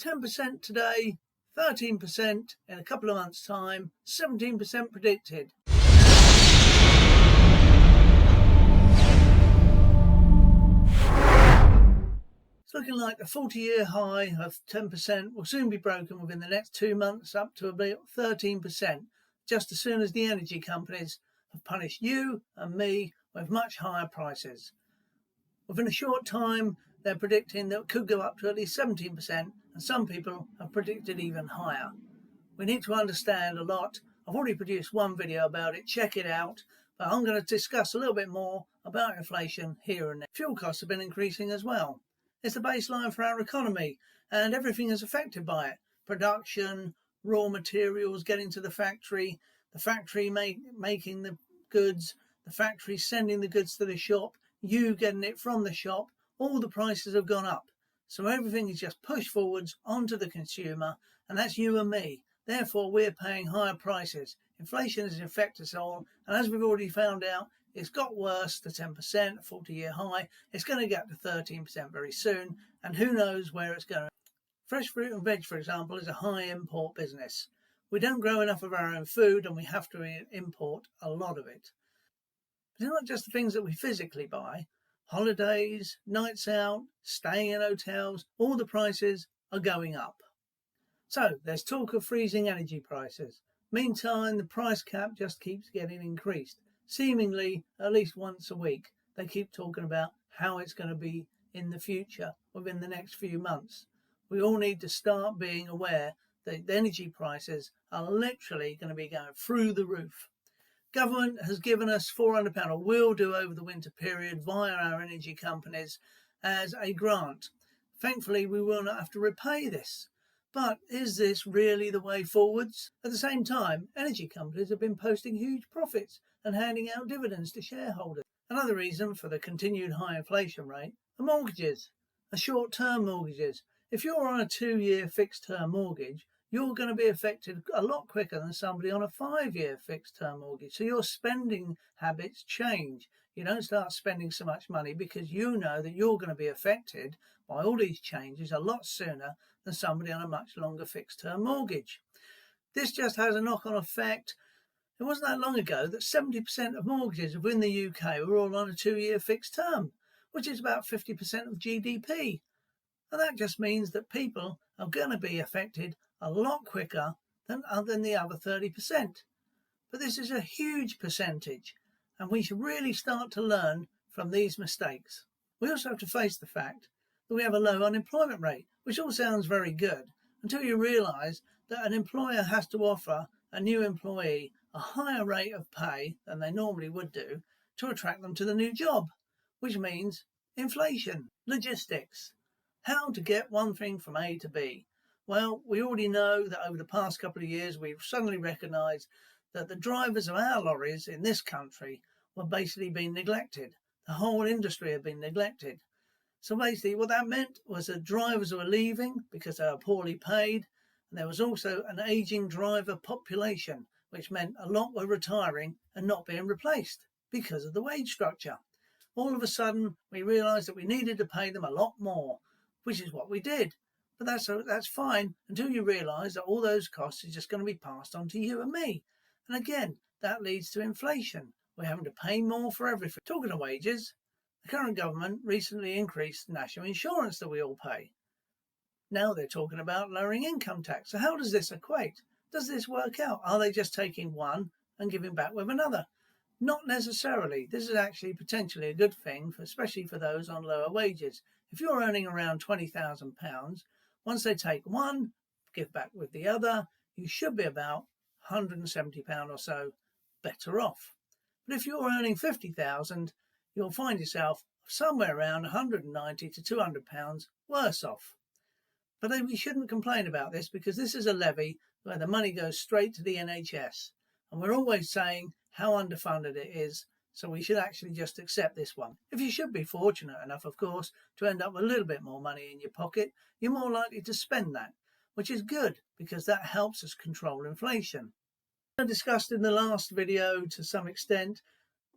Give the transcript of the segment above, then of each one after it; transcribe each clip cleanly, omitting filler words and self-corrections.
10% today, 13% in a couple of months' time, 17% predicted. It's looking like the 40-year high of 10% will soon be broken within the next 2 months, up to about 13%, just as soon as the energy companies have punished you and me with much higher prices. Within a short time, they're predicting that it could go up to at least 17%, and some people have predicted even higher. We need to understand a lot. I've already produced one video about it, check it out, but I'm going to discuss a little bit more about inflation here and there. Fuel costs have been increasing as well. It's the baseline for our economy, and everything is affected by it. Production, raw materials getting to the factory making the goods, the factory sending the goods to the shop, you getting it from the shop. All the prices have gone up. So everything is just pushed forwards onto the consumer, and that's you and me. Therefore, we're paying higher prices. Inflation has affected us all, and as we've already found out, it's got worse to 10%, 40-year high. It's going to get to 13% very soon, and who knows where it's going. Fresh fruit and veg, for example, is a high import business. We don't grow enough of our own food, and we have to import a lot of it. But it's not just the things that we physically buy. Holidays, nights out, staying in hotels, all the prices are going up. So there's talk of freezing energy prices. Meantime, the price cap just keeps getting increased. Seemingly at least once a week. They keep talking about how it's going to be in the future, within the next few months. We all need to start being aware that the energy prices are literally going to be going through the roof. Government has given us £400, or will do over the winter period via our energy companies as a grant. Thankfully, we will not have to repay this. But is this really the way forwards? At the same time, energy companies have been posting huge profits and handing out dividends to shareholders. Another reason for the continued high inflation rate are mortgages, short-term mortgages. If you're on a 2-year fixed-term mortgage, you're going to be affected a lot quicker than somebody on a 5-year fixed-term mortgage. So your spending habits change. You don't start spending so much money because you know that you're going to be affected by all these changes a lot sooner than somebody on a much longer fixed-term mortgage. This just has a knock-on effect. It wasn't that long ago that 70% of mortgages within the UK were all on a 2-year fixed term, which is about 50% of GDP. And that just means that people are going to be affected a lot quicker than the other 30%. But this is a huge percentage, and we should really start to learn from these mistakes. We also have to face the fact that we have a low unemployment rate, which all sounds very good, until you realise that an employer has to offer a new employee a higher rate of pay than they normally would do to attract them to the new job, which means inflation, logistics, how to get one thing from A to B. Well, we already know that over the past couple of years we've suddenly recognised that the drivers of our lorries in this country were basically being neglected. The whole industry had been neglected. So basically what that meant was that drivers were leaving because they were poorly paid, and there was also an ageing driver population, which meant a lot were retiring and not being replaced because of the wage structure. All of a sudden, we realised that we needed to pay them a lot more, which is what we did. But that's fine until you realise that all those costs are just going to be passed on to you and me. And again, that leads to inflation. We're having to pay more for everything. Talking of wages, the current government recently increased the national insurance that we all pay. Now they're talking about lowering income tax. So how does this equate? Does this work out? Are they just taking one and giving back with another? Not necessarily. This is actually potentially a good thing, especially for those on lower wages. If you're earning around £20,000, once they take one, give back with the other, you should be about £170 or so better off. But if you're earning £50,000, you'll find yourself somewhere around £190 to £200 worse off. But we shouldn't complain about this, because this is a levy where the money goes straight to the NHS. And we're always saying how underfunded it is, so we should actually just accept this one. If you should be fortunate enough, of course, to end up with a little bit more money in your pocket, you're more likely to spend that, which is good because that helps us control inflation. As I discussed in the last video to some extent,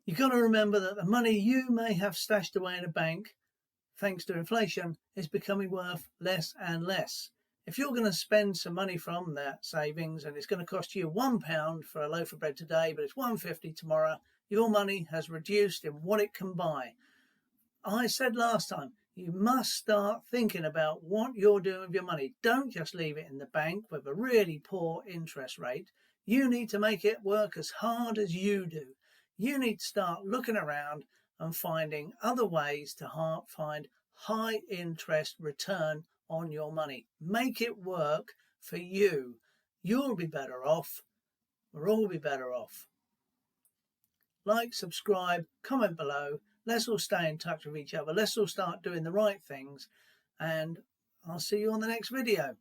you've got to remember that the money you may have stashed away in a bank, thanks to inflation, is becoming worth less and less. If you're going to spend some money from that savings and it's going to cost you £1 for a loaf of bread today, but it's £1.50 tomorrow, your money has reduced in what it can buy. I said last time, you must start thinking about what you're doing with your money. Don't just leave it in the bank with a really poor interest rate. You need to make it work as hard as you do. You need to start looking around and finding other ways to find high interest return on your money. Make it work for you. You'll be better off. We'll all be better off. Like, subscribe, comment below. Let's all stay in touch with each other. Let's all start doing the right things. And I'll see you on the next video.